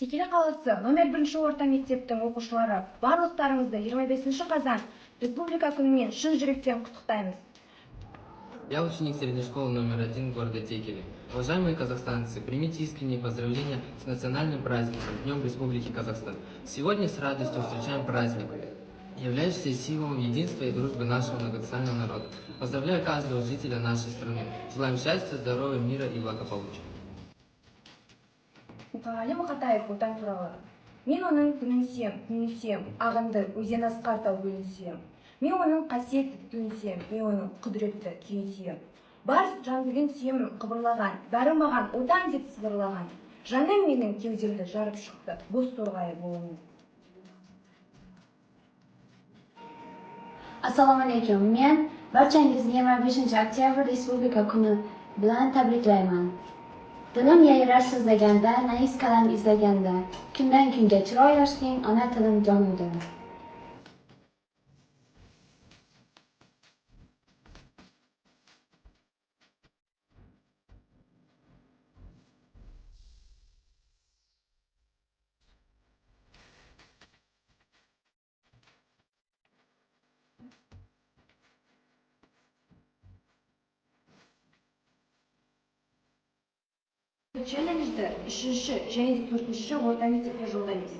Текелі қаласы номер 1 орта мектептің оқушылары, барлықтарыңызды 25 қазан Республика күнімен шын жүректен құттықтаймыз. Я ученик средней школы номер 1 города Текели. Уважаемые казахстанцы, примите искренние поздравления с национальным праздником, Днем Республики Казахстан. Сегодня с радостью встречаем праздник, являющийся символом единства и дружбы нашего многонационального народа. Поздравляю каждого жителя нашей страны. Желаем счастья, здоровья, мира и благополучия. Мұқағали Мақатаев отан туралы. Мен оның күнінсем, ағынды өзен асқар тау бөлінсем. Мен оның қасиетті түнсем, мен оның құдіретті күйінсем. Бар жан-дүниен сүйемін қыбырлаған, бәрі маған отан деп сыбырлаған. Жаным менің кеудемді жарып шықты, бос торғайы болуын. Assalomu alaykum. Men barchangizni 25 oktyabr Respublika kuni bilan tabriklayman. Dilim yayrar sizlaganda, nais qalam izlaganda, kundan kunga chiroy ochding, ona tilim jonimda. Челленджді 3-ші және 4-ші орта мектепке жолдаймыз.